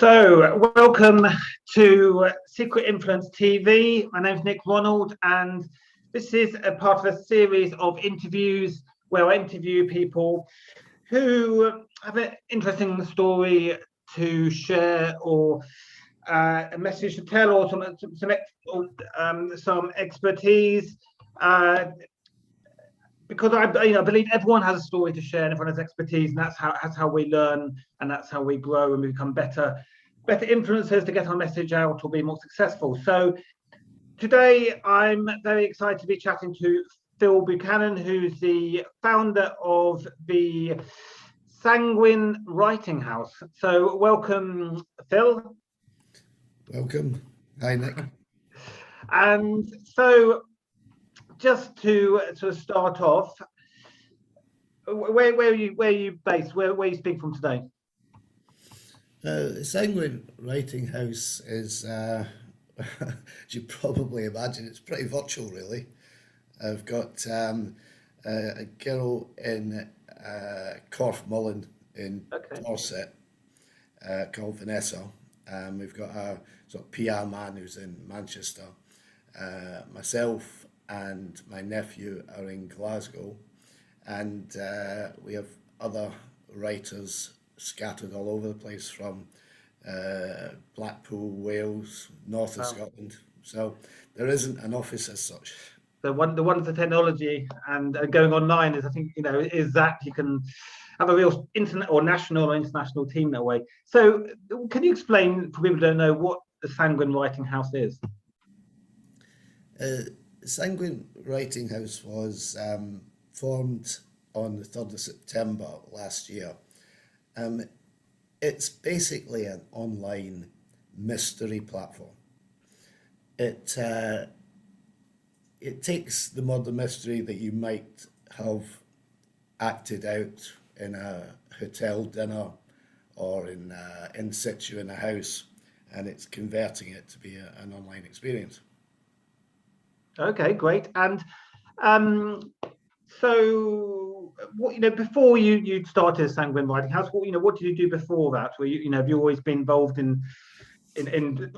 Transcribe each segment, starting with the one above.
So, welcome to Secret Influence TV. My name's Nick Ronald, and this is a part of a series of interviews where I interview people who have an interesting story to share, or a message to tell, or some expertise. Because I believe everyone has a story to share, and everyone has expertise, and that's how we learn, and that's how we grow and we become better influencers to get our message out or be more successful. So today I'm very excited to be chatting to Phil Buchanan, who's the founder of the Sanguine Writing House. So welcome, Phil. Welcome. Hi, Nick. And so, just to sort of start off, where are you based? Where are you speaking from today? The Sanguine Writing House is, as you probably imagine, it's pretty virtual, really. I've got a girl in Corfmullen in Dorset called Vanessa. We've got a sort of PR man who's in Manchester. Myself and my nephew are in Glasgow, and we have other writers scattered all over the place from Blackpool, Wales, north of Scotland. So there isn't an office as such. The wonders of technology and going online is, I think, is that you can have a real internet or national or international team that way. So can you explain, for people who don't know, what the Sanguine Writing House is? Sanguine Writing House was formed on the 3rd of September last year. It's basically an online mystery platform. It takes the murder mystery that you might have acted out in a hotel dinner or in situ in a house, and it's converting it to be an online experience. Okay, great. And so, before you started Sanguine Writing House, what did you do before that? Were you, have you always been involved in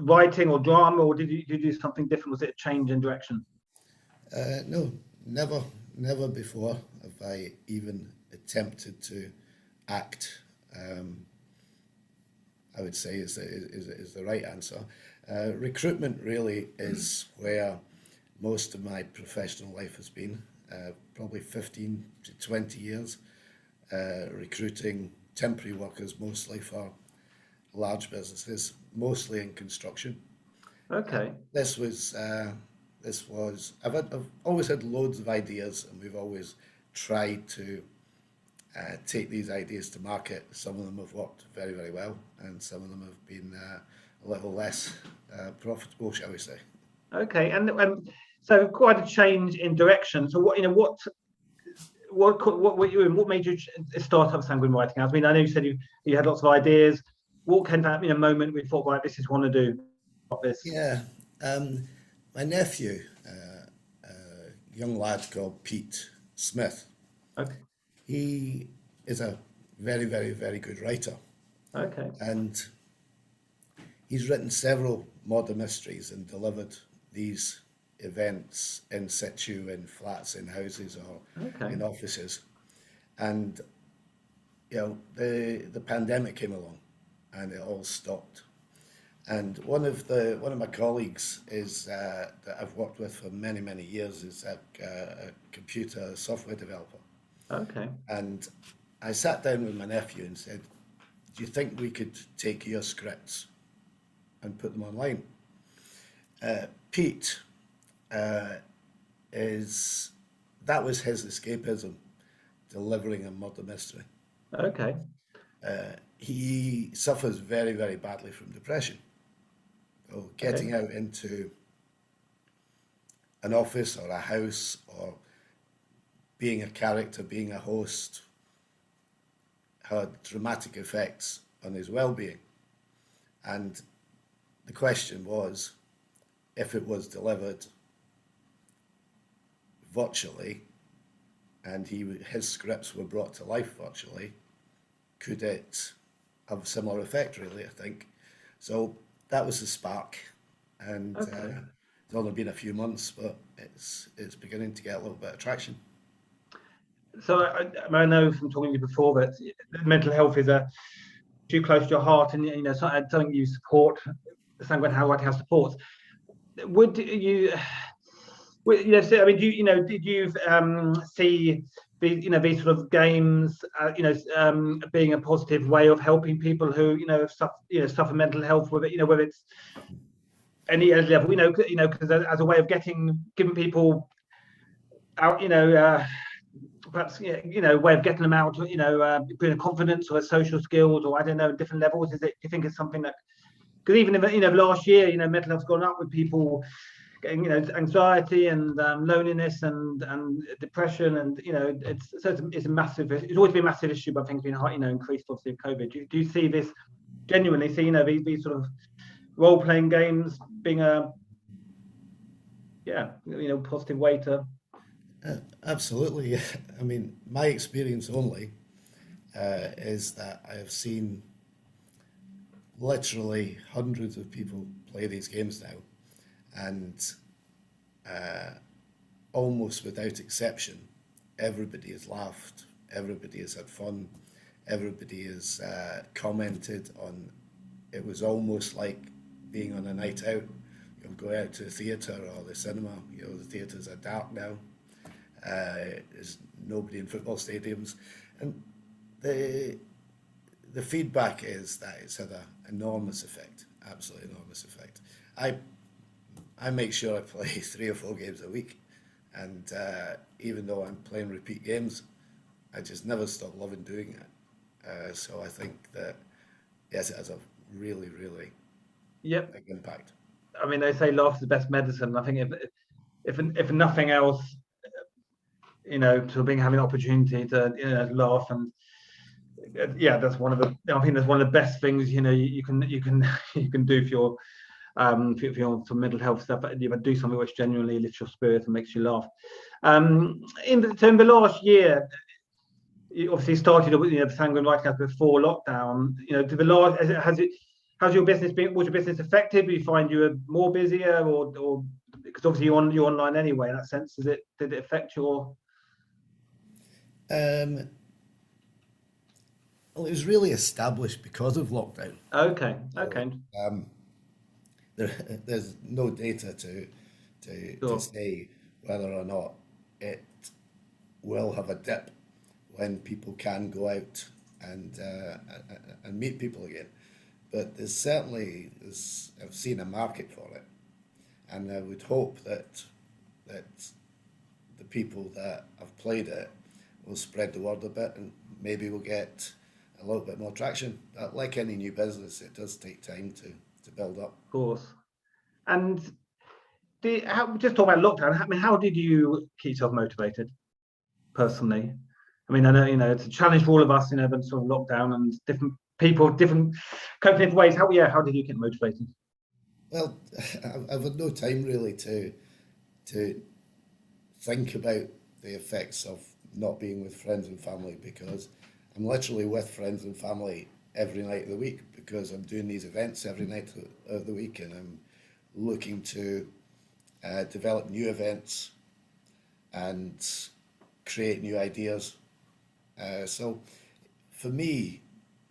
writing or drama, or did you do something different? Was it a change in direction? No, never before have I even attempted to act. I would say is the right answer. Recruitment really is where most of my professional life has been, probably 15 to 20 years, recruiting temporary workers, mostly for large businesses, mostly in construction. Okay. I've always had loads of ideas, and we've always tried to take these ideas to market. Some of them have worked very, very well, and some of them have been a little less profitable, shall we say. Okay, and so quite a change in direction. So what made you start up Sanguine Writing House? I mean, I know you said you had lots of ideas. What came that moment we thought, right, this is what I want to do? This. Yeah, my nephew, a young lad called Pete Smith. Okay. He is a very, very, very good writer. Okay. And he's written several murder mysteries and delivered these events in situ, in flats, in houses, or in offices. And the pandemic came along, and it all stopped. And one of my colleagues is that I've worked with for many, many years is a computer software developer. Okay. And I sat down with my nephew and said, "Do you think we could take your scripts and put them online?" Pete that was his escapism, delivering a murder mystery. Okay. He suffers very, very badly from depression. So getting out into an office or a house or being a character, being a host, had dramatic effects on his well-being. And the question was, if it was delivered virtually and his scripts were brought to life virtually, could it have a similar effect, really, I think. So that was the spark, and Okay. it's only been a few months, but it's beginning to get a little bit of traction. So I know from talking to you before that mental health is a too close to your heart, and something you support. The Sanguine Writing House supports. Would you? So, I mean, did you see these sort of games, being a positive way of helping people who suffer mental health, with it, whether it's any level, because as a way of giving people out, perhaps way of getting them out, building confidence or social skills, or I don't know, different levels. Do you think it's something that, because even if last year, mental health's gone up with people getting anxiety and loneliness and depression, and it's a massive, it's always been a massive issue, but I think it's been increased obviously with COVID. Do you see this genuinely, see these sort of role-playing games being a positive way to? Absolutely. I mean, my experience only is that I have seen literally hundreds of people play these games now, and almost without exception, everybody has laughed, everybody has had fun, everybody has commented on. It was almost like being on a night out. Go out to the theatre or the cinema. The theatres are dark now. There's nobody in football stadiums, and the feedback is that it's had an enormous effect, absolutely enormous effect. I make sure I play 3 or 4 games a week, and even though I'm playing repeat games, I just never stop loving doing it. So I think that yes, it has a really, really Yep. big impact. I mean, they say laugh's the best medicine. I think if nothing else, to being having an opportunity to laugh, and yeah, that's one of the. I think that's one of the best things you can you can do for your for your mental health stuff. But you do something which genuinely lifts your spirit and makes you laugh. In the last year, you obviously started with the Sanguine Writing House before lockdown. To the last, how's your business been? Was your business affected? Do you find you were more busier, or because obviously you're online anyway? In that sense, did it affect your? Um, well, it was really established because of lockdown. Okay, So okay, there, there's no data to sure, say whether or not it will have a dip when people can go out and meet people again. But I've seen a market for it, and I would hope that the people that have played it will spread the word a bit, and maybe we'll get a little bit more traction. But like any new business, it does take time to build up. of course. And just talk about lockdown. I mean, how did you keep yourself motivated personally? I mean, I know it's a challenge for all of us, but sort of lockdown and different people, different coping ways. How did you get motivated? Well, I've had no time really to think about the effects of not being with friends and family, because I'm literally with friends and family every night of the week, because I'm doing these events every night of the week, and I'm looking to develop new events and create new ideas. So for me,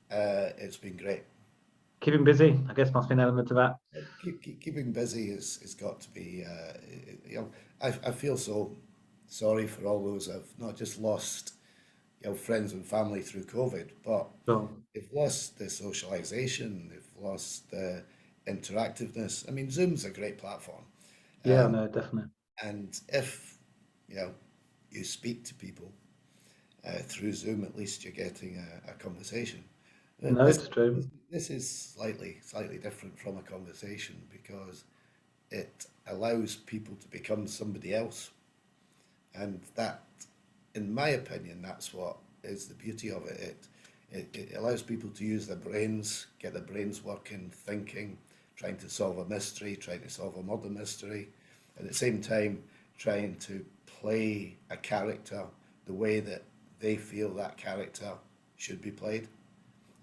it's been great. Keeping busy, I guess, must be an element of that. Keeping busy is got to be. I feel so sorry for all those who've not just lost friends and family through COVID, but Sure. they've lost the socialization, they've lost the interactiveness. I mean, Zoom's a great platform, Yeah, um, no, definitely. and if you know you speak to people through Zoom, at least you're getting a conversation. No, This it's true. this is slightly different from a conversation, because it allows people to become somebody else, and that, in my opinion, that's what is the beauty of it. It allows people to use their brains, get their brains working, thinking, trying to solve a mystery, trying to solve a murder mystery, at the same time trying to play a character the way that they feel that character should be played.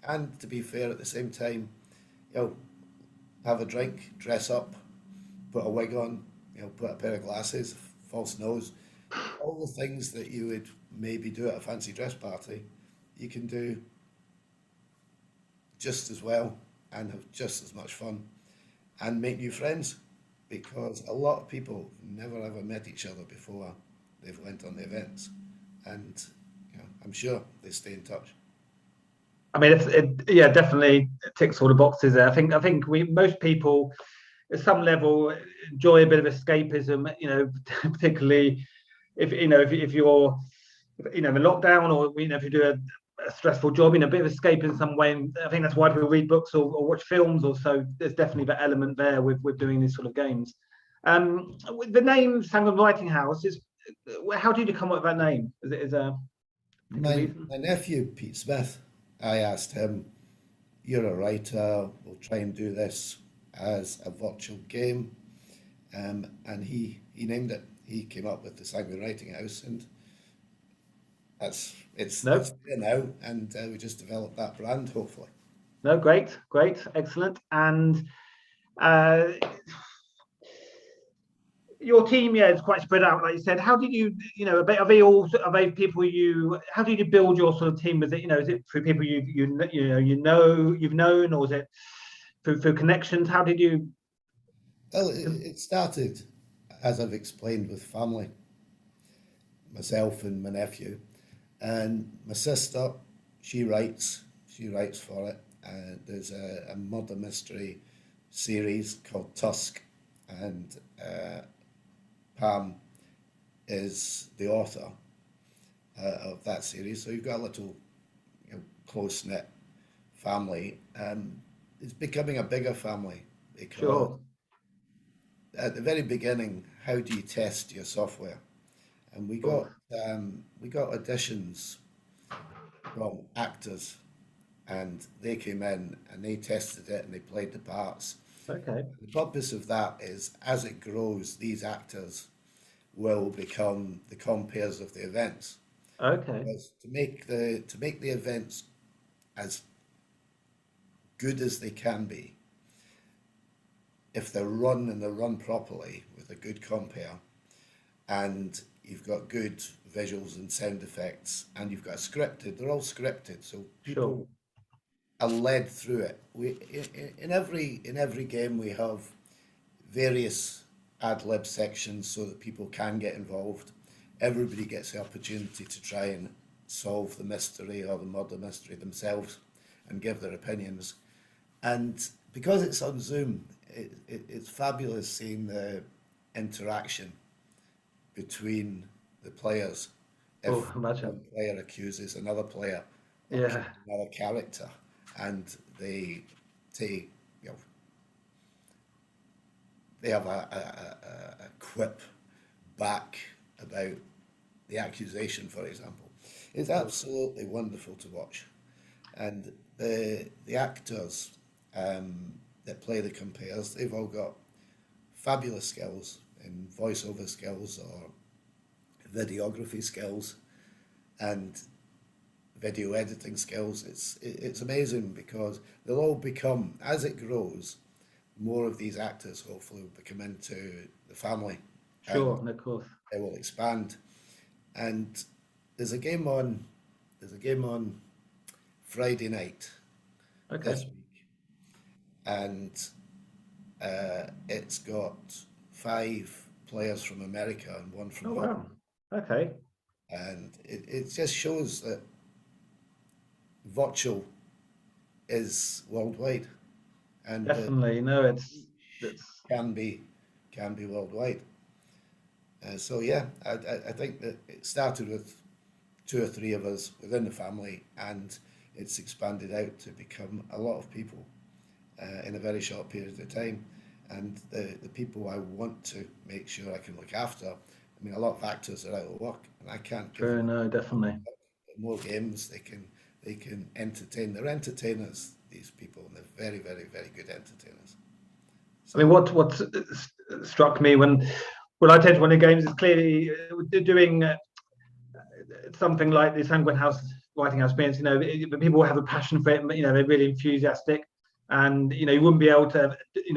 And to be fair, at the same time, you know, have a drink, dress up, put a wig on, put a pair of glasses, false nose, all the things that you would maybe do at a fancy dress party, you can do just as well and have just as much fun and make new friends because a lot of people never ever met each other before they've went on the events, and I'm sure they stay in touch. I mean, yeah, definitely ticks all the boxes there. I think most people at some level enjoy a bit of escapism, particularly if you're in lockdown, or if you do a stressful job, a bit of escape in some way. And I think that's why people read books or watch films or so. There's definitely that element there with doing these sort of games. With the name Sanguine Writing House, how did you come up with that name? Is a My nephew Pete Smith, I asked him, "You're a writer. We'll try and do this as a virtual game," and he named it. He came up with the Sanguine Writing House, and it's No, there now, and we just developed that brand, hopefully. no, great, excellent. And uh, your team, yeah, is quite spread out, like you said. How did you, are they people how did you build your sort of team? Is it through people you've known, or is it through connections? How did you? Well, it started, as I've explained, with family, myself and my nephew, and my sister. She writes for it. There's a murder mystery series called Tusk, and Pam is the author of that series. So you've got a little, close knit family. It's becoming a bigger family because Sure. at the very beginning, how do you test your software? And we Cool. got auditions from actors, and they came in and they tested it and they played the parts. Okay. The purpose of that is, as it grows, these actors will become the compeers of the events. Okay. Because to make the events as good as they can be, if they're run properly with a good compere, and you've got good visuals and sound effects, and you've got they're all scripted, so people Sure. are led through it. In every game we have various ad lib sections so that people can get involved. Everybody gets the opportunity to try and solve the mystery or the murder mystery themselves and give their opinions. And because it's on Zoom, it's fabulous seeing the interaction between the players. If Oh, imagine. one player accuses another player or Yeah. another character, and they have a quip back about the accusation, for example. It's absolutely wonderful to watch, and the actors that play the compares, they've all got fabulous skills in voiceover skills or videography skills and video editing skills. It's amazing because they'll all become, as it grows, more of these actors hopefully will become into the family. Sure. And And of course. they will expand. And there's a game on Friday night Okay. this week, and it's got 5 players from America and 1 from Oh Hong Kong. wow. Okay. And it just shows that virtual is worldwide, and Definitely. No, it's can be worldwide. So yeah, I think that it started with 2 or 3 of us within the family, and it's expanded out to become a lot of people in a very short period of time. And the people I want to make sure I can look after. I mean, a lot of actors are out of work, and I can't give true. them No, definitely. more games. They can entertain. They're entertainers, these people, and they're very, very, very good entertainers. I mean, what struck me when I attended one of the games is clearly doing something like the Sanguine House Writing House experience. The people have a passion for it. They're really enthusiastic. and you wouldn't be able to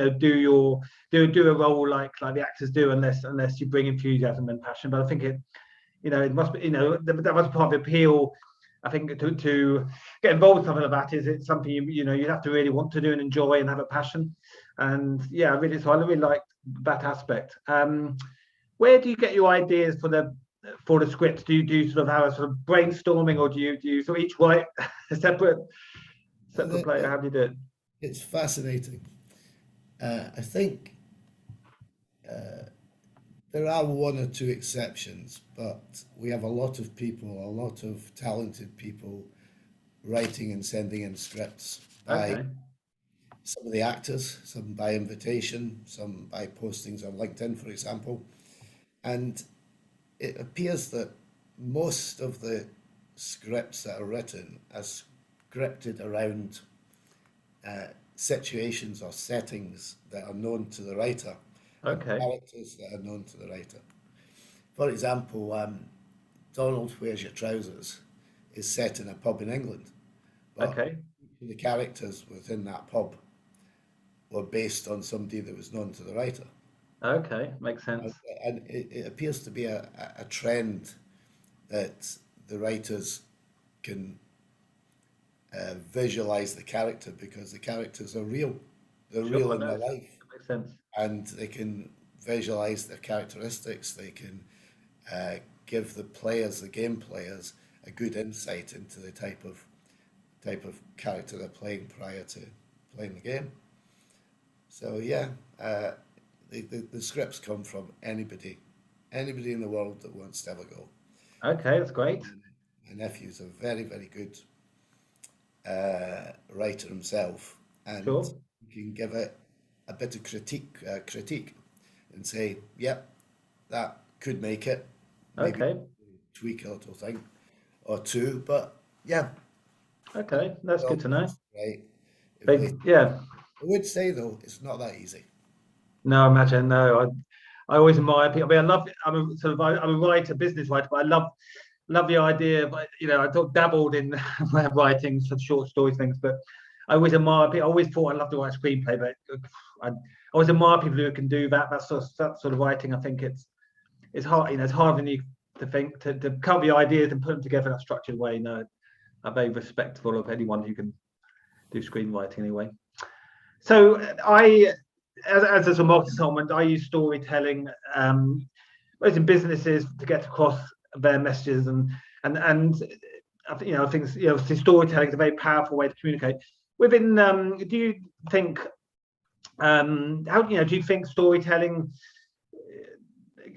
do a role like the actors do unless you bring enthusiasm and passion. But I think it must be, that must be part of the appeal. I think to get involved with something like that is it's something you have to really want to do and enjoy and have a passion. And yeah, so I really like that aspect. Where do you get your ideas for the scripts? Do you sort of have a sort of brainstorming, or do you so each write a separate play? How do you do it? It's fascinating. I think there are one or two exceptions, but we have a lot of people, a lot of talented people writing and sending in scripts by Okay. some of the actors, some by invitation, some by postings on LinkedIn, for example. And it appears that most of the scripts that are written are scripted around situations or settings that are known to the writer, and Okay. characters that are known to the writer. For example, Donald, Where's Your Trousers is set in a pub in England, but Okay. the characters within that pub were based on somebody that was known to the writer. Okay. Makes sense. And it appears to be a trend that the writers can visualize the character because the characters are real. They're Sure. real I in know. their life, That makes sense. and they can visualize their characteristics. They can give the game players, a good insight into the type of character they're playing prior to playing the game. So yeah, the scripts come from anybody in the world that wants to have a go. Okay, that's great. My nephew's a very, very good writer himself, and Sure. you can give it a bit of critique and say, yep, that could make it, maybe Okay. tweak a little thing or two, but yeah, Okay, that's good to know. right. Yeah. I would say though, it's not that easy. No, imagine. No, I always admire people. I mean, I'm a writer, business writer, but I love the idea of, I dabbled in writing some short story things, but I always admire people. I always thought I loved to write a screenplay, but I always admire people who can do that. That sort of writing. I think it's hard. It's hard when you to think to come up with ideas and put them together in a structured way. No, I'm very respectful of anyone who can do screenwriting anyway. So as a marketing consultant, I use storytelling, both in businesses to get across their messages, and I think storytelling is a very powerful way to communicate. Within, do you think do you think storytelling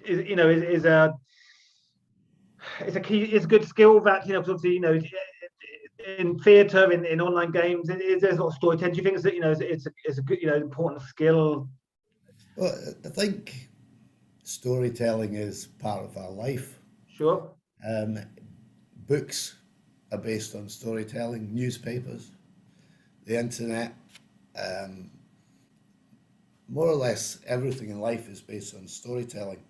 is a good skill that obviously in theatre, in online games, there's a lot of storytelling. Do you think it's a good important skill? Well, I think storytelling is part of our life. Sure. Books are based on storytelling, newspapers, the internet, more or less everything in life is based on storytelling.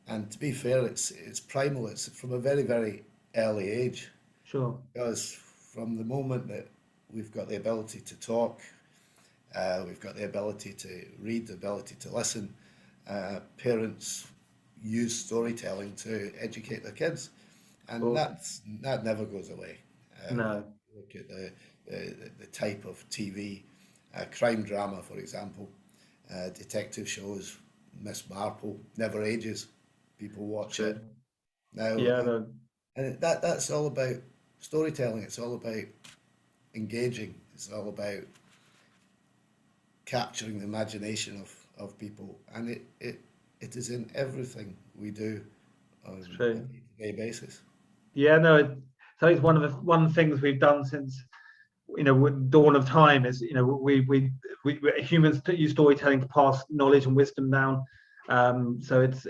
And to be fair, it's primal. It's from a very, very early age. Sure. Because from the moment that we've got the ability to talk, we've got the ability to read, the ability to listen, parents use storytelling to educate their kids, and Cool. that never goes away. No. Look at the type of TV, crime drama, for example, detective shows. Miss Marple never ages. People watch True. it now, Yeah. No. and that's all about storytelling. It's all about engaging. It's all about capturing the imagination of people, and it is in everything we do on a day-to-day basis. Yeah. No. So it's one of the things we've done since dawn of time is we humans use storytelling to pass knowledge and wisdom down. So it's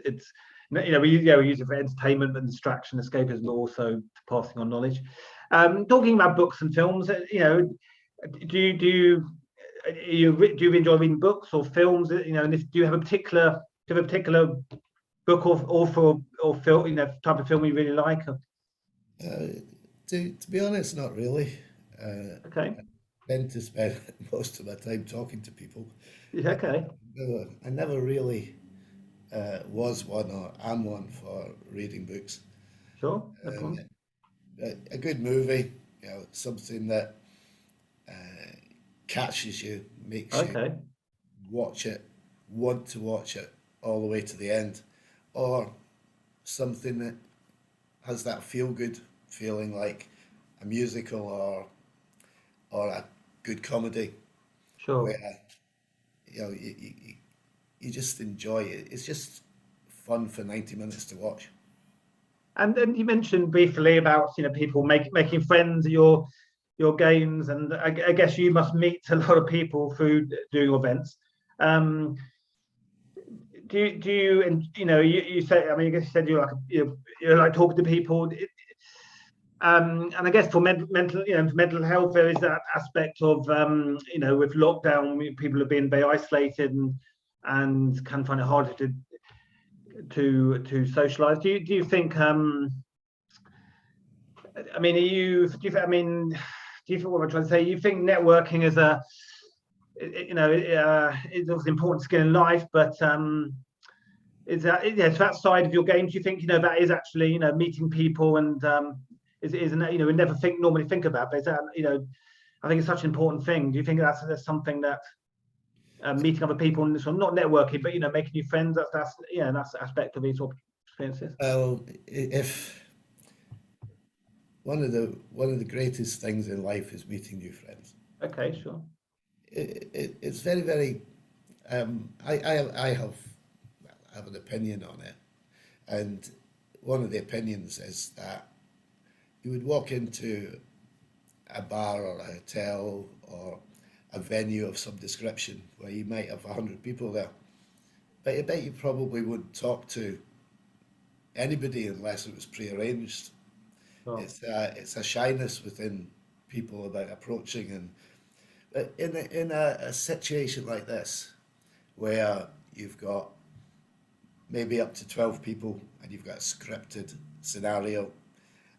we use it for entertainment and distraction, escapism, but also passing on knowledge. Talking about books and films, do you enjoy reading books or films? And do you have a particular book or author or film, type of film you really like? To be honest, not really. Okay. tend to spend most of my time talking to people. Yeah, okay, I never really was one or am one for reading books. sure, no Um, problem. a good movie, something that catches you, makes you Okay, watch it, want to watch it all the way to the end, or something that has that feel good feeling like a musical or a good comedy sure. where you just enjoy it. It's just fun for 90 minutes to watch. And then you mentioned briefly about people making friends at your games, and I guess you must meet a lot of people through doing events. Um, do you and you say, I mean, I guess you said you like talking to people. And I guess for mental for mental health, there is that aspect of with lockdown, people have been very isolated and can find it harder to socialize. Do you think I mean, do you think what I'm trying to say? You think networking is it's obviously an important skill in life, but is that, yeah, so that side of your game, do you think that is actually meeting people and isn't we never normally think about, but is that I think it's such an important thing. Do you think that's something that meeting other people and sort of not networking, but making new friends, that's the aspect of these sort of experiences? Well, if one of the greatest things in life is meeting new friends. Okay, sure. It's very, very. I have an opinion on it, and one of the opinions is that you would walk into a bar or a hotel or a venue of some description where you might have 100 people there, but I bet you probably wouldn't talk to anybody unless it was prearranged. Sure. It's a shyness within people about approaching, and but in a situation like this where you've got maybe up to 12 people and you've got a scripted scenario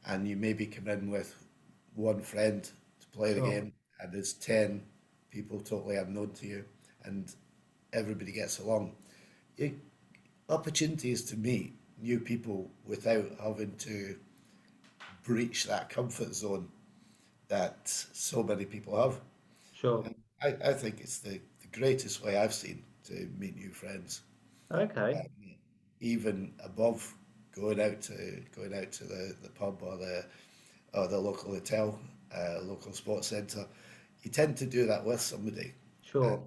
and you maybe come in with one friend to play the Sure. game and there's 10 people totally unknown to you and everybody gets along. It, opportunities to meet new people without having to breach that comfort zone that so many people have. Sure. I think it's the greatest way I've seen to meet new friends, Okay. even above going out to the pub or the local hotel, local sports centre. You tend to do that with somebody, and Sure.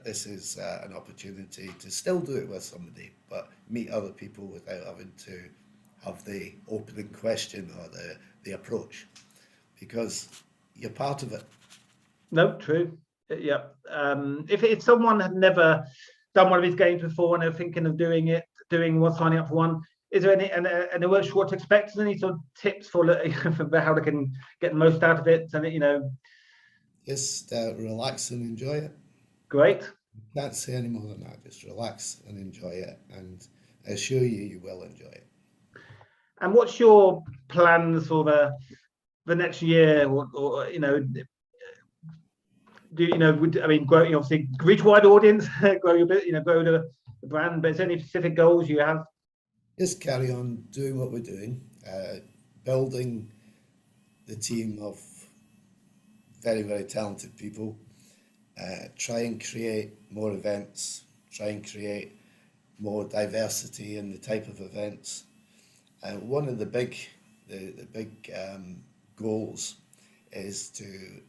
this is an opportunity to still do it with somebody, but meet other people without having to have the opening question or the approach, because you're part of it. No, true. Yeah. If someone had never done one of these games before and they're thinking of doing one, signing up for one, is there any, and they weren't sure what to expect, is there any sort of tips for for how they can get the most out of it? And Just relax and enjoy it. great. Can't say any more than that. Just relax and enjoy it, and I assure you, you will enjoy it. And what's your plans for the next year, or do would, I mean, grow, obviously reach wide audience, grow your bit, grow the brand, but is there any specific goals you have? Just carry on doing what we're doing, building the team of very, very talented people. Try and create more events. Try and create more diversity in the type of events. One of the big goals is to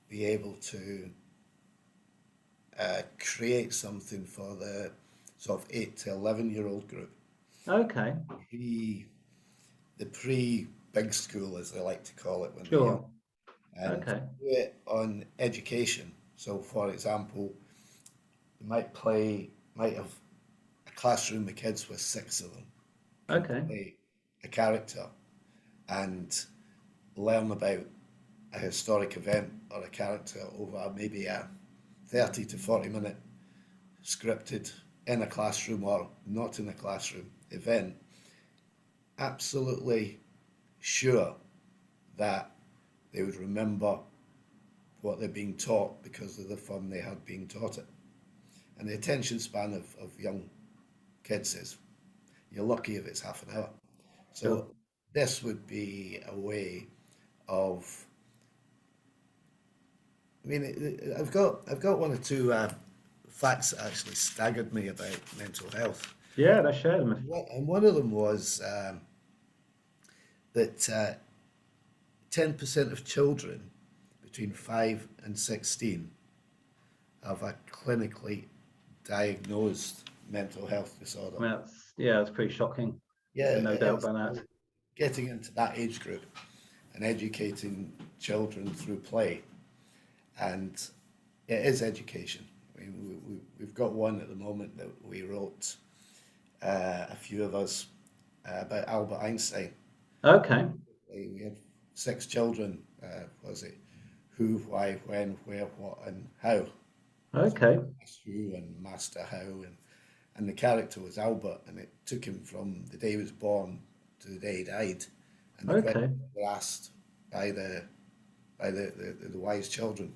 be able to create something for the sort of 8 to 11-year-old group, Okay, pre the pre big school as they like to call it when they're young, sure. and Okay, do it on education. So, for example, you might have a classroom of kids with 6 of them can okay, play a character and learn about a historic event or a character over maybe a 30 to 40 minute scripted in a classroom or not in a classroom event. Absolutely sure that they would remember what they're being taught because of the fun they had being taught it. And the attention span of young kids is, you're lucky if it's half an hour. So Sure. this would be a way of, I mean, I've got one or two facts that actually staggered me about mental health. Yeah, let's share them. And one of them was that 10% of children between 5 and 16 have a clinically diagnosed mental health disorder. I mean, that's pretty shocking. Yeah, No doubt about that. Getting into that age group and educating children through play, and it is education. I mean, we've got one at the moment that we wrote, a few of us, about Albert Einstein. Okay. We had 6 children. Was it who, why, when, where, what, and how? Okay. Who and master how, and the character was Albert, and it took him from the day he was born to the day he died, and the Okay. questions were asked by the wise children,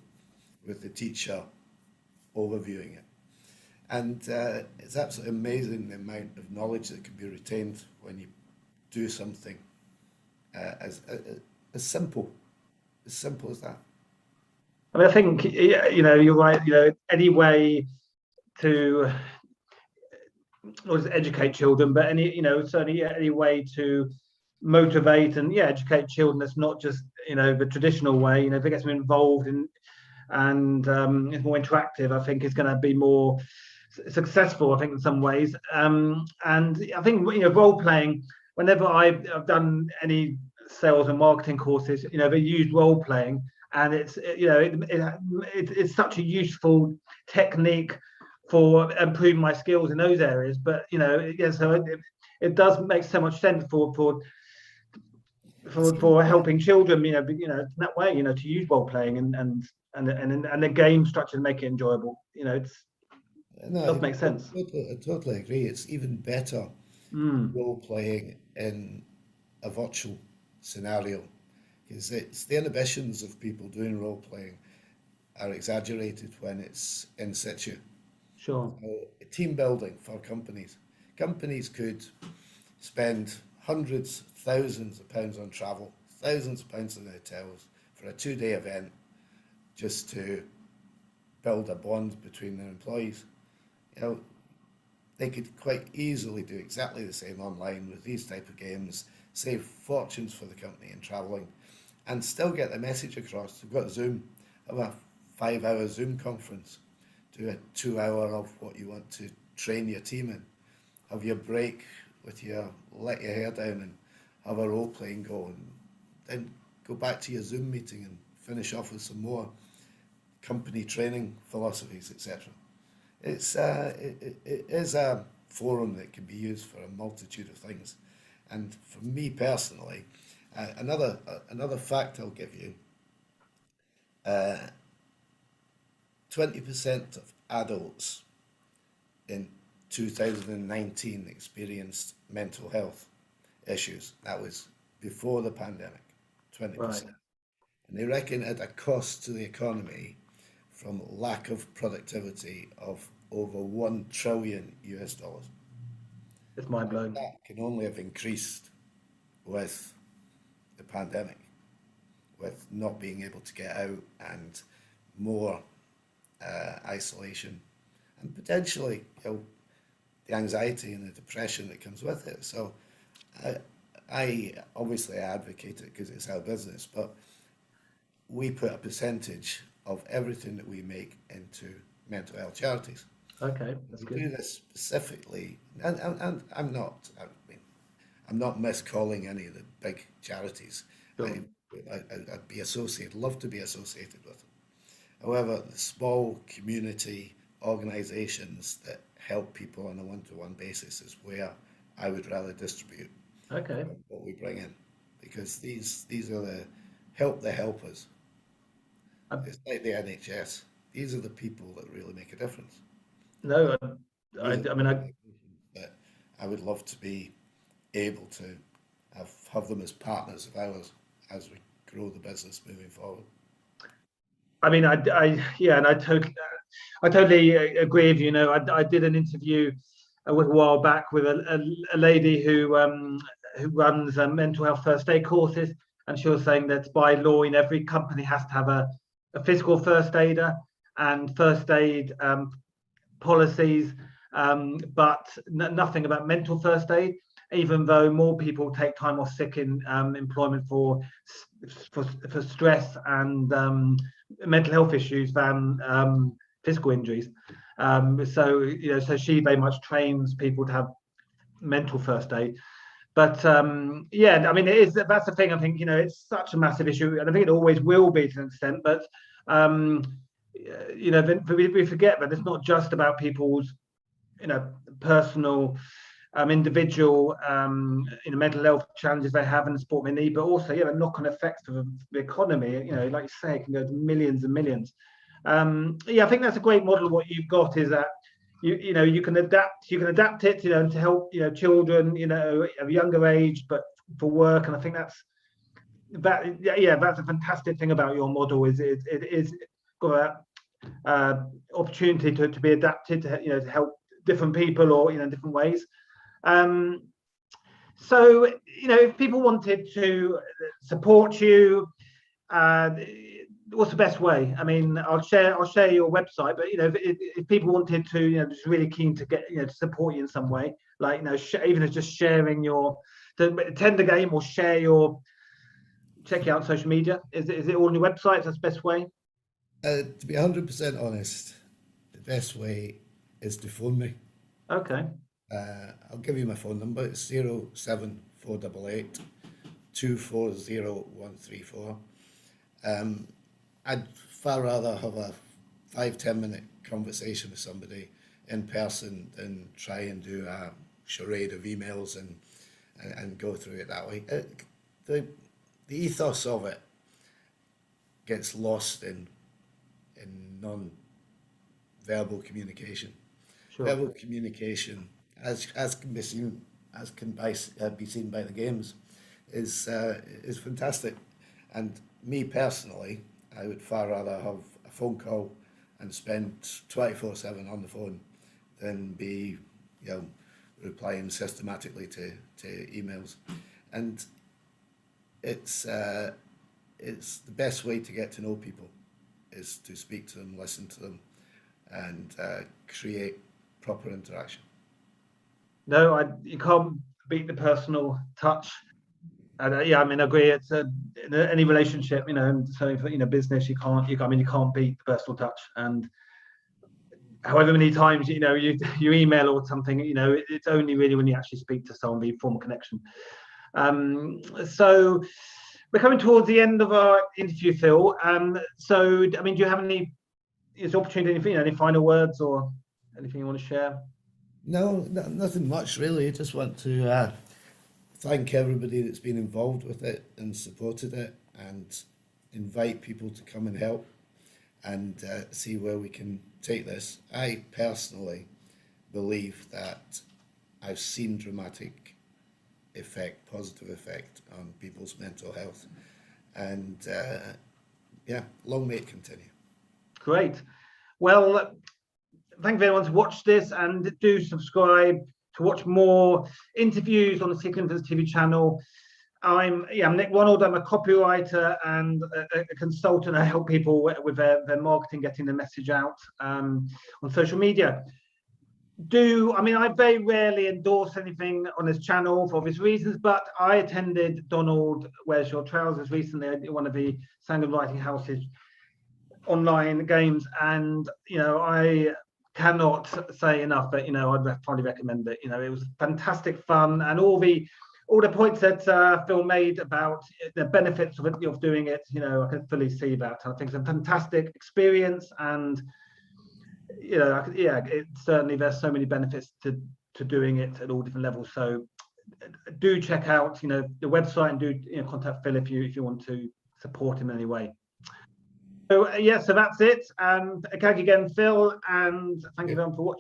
with the teacher overviewing it. And it's absolutely amazing the amount of knowledge that can be retained when you do something as simple as that. I mean, I think, you're right. Any way to not just educate children, but certainly any way to motivate and educate children that's not just the traditional way. If it gets them involved and it's more interactive, I think is going to be more successful, I think, in some ways. And I think role playing, whenever I've done any sales and marketing courses, they use role playing, and it's such a useful technique for improving my skills in those areas. But so it does make so much sense for helping children, in that way, to use role playing and the game structure to make it enjoyable. It does make sense. I totally agree. It's even better role playing in a virtual scenario, because it's the inhibitions of people doing role playing are exaggerated when it's in situ. Sure. Team building for companies. Companies could spend hundreds, thousands of pounds on travel, thousands of pounds on hotels for a 2-day event just to build a bond between their employees. They could quite easily do exactly the same online with these type of games, save fortunes for the company in travelling, and still get the message across. We've got Zoom, have a 5-hour Zoom conference, do a 2-hour of what you want to train your team in, have your break with let your hair down and have a role playing go, and then go back to your Zoom meeting and finish off with some more company training philosophies, etc. It is a forum that can be used for a multitude of things, and for me personally, another fact I'll give you: 20% of adults in 2019 experienced mental health issues. That was before the pandemic, 20%. Right. And they reckon at a cost to the economy from lack of productivity of over $1 trillion. It's mind blowing. That can only have increased with the pandemic, with not being able to get out and more isolation, and potentially the anxiety and the depression that comes with it. So I obviously advocate it because it's our business, but we put a percentage of everything that we make into mental health charities. Okay, that's We good. do this specifically, and I'm not miscalling any of the big charities. Sure. I'd be associated, love to be associated with them. However, the small community organisations that help people on a one-to-one basis is where I would rather distribute Okay. what we bring in, because these are the helpers. It's like the NHS. These are the people that really make a difference. No, I These are mean, that I would love to be able to have them as partners of ours as we grow the business moving forward. I mean, yeah, and I totally agree with you. You know, I did an interview a little while back with a lady who runs mental health first aid courses, and she was saying that by law, in every company has to have a physical first aider and first aid policies, but nothing about mental first aid. Even though more people take time off sick in employment for stress and mental health issues than physical injuries. So you know, so she very much trains people to have mental first aid. But yeah, I mean, that's the thing. I think, you know, it's such a massive issue, and I think it always will be to an extent. But um, you know, we forget that it's not just about people's, you know, personal, individual, you know, mental health challenges they have and the support they need, but also, yeah, the knock-on effects for the economy. You know, like you say, it can go to millions and millions. Yeah, I think that's a great model of what you've got, is that you know, you can adapt it, you know, to help, you know, children, you know, of a younger age, but for work. And I think yeah, that's a fantastic thing about your model, is it is got opportunity to be adapted to, you know, to help different people, or, you know, different ways. So, you know, if people wanted to support you, what's the best way? I mean, I'll share your website, but, you know, if people wanted to, you know, just really keen to get, you know, to support you in some way, like, you know, even as just sharing to attend the game or check you out on social media, is it all on your website? That's the best way? To be 100% honest, the best way is to phone me. Okay. I'll give you my phone number. It's 07488 240134. I'd far rather have a 5-10 minute conversation with somebody in person than try and do a charade of emails and go through it that way. The ethos of it gets lost in non-verbal communication. Sure. Verbal communication, as can be seen by the games, is fantastic. And me personally, I would far rather have a phone call and spend 24/7 on the phone than be, you know, replying systematically to emails. And it's the best way to get to know people, is to speak to them, listen to them, and create proper interaction. No, you can't beat the personal touch. And yeah, I mean, I agree. It's in any relationship, you know, and so for, you know, business, I mean, you can't beat the personal touch. And however many times, you know, you email or something, you know, it's only really when you actually speak to someone, you form a connection. So we're coming towards the end of our interview, Phil. So, I mean, do you have any opportunity, you know, any final words or anything you want to share? No, nothing much really. I just want to thank everybody that's been involved with it and supported it, and invite people to come and help and see where we can take this. I personally believe that I've seen dramatic positive effect on people's mental health, and yeah, long may it continue. Great. Well, thank you everyone to watch this, and do subscribe to watch more interviews on the Sanguine TV channel. I'm Nick Ronald. I'm a copywriter and a consultant. I help people with their marketing, getting the message out on social media. I mean, I very rarely endorse anything on this channel for obvious reasons, but I attended Donald Where's Your Trousers recently at one of the Sanguine Writing House's online games, and, you know, I cannot say enough that, you know, I'd highly recommend it. You know, it was fantastic fun, and all the points that Phil made about the benefits of doing it, you know, I can fully see that. I think it's a fantastic experience, and, you know, yeah, certainly there's so many benefits to doing it at all different levels. So do check out, you know, the website, and do, you know, contact Phil if you want to support him in any way. So yeah, so that's it. And thank you again, Phil, and thank you everyone for watching.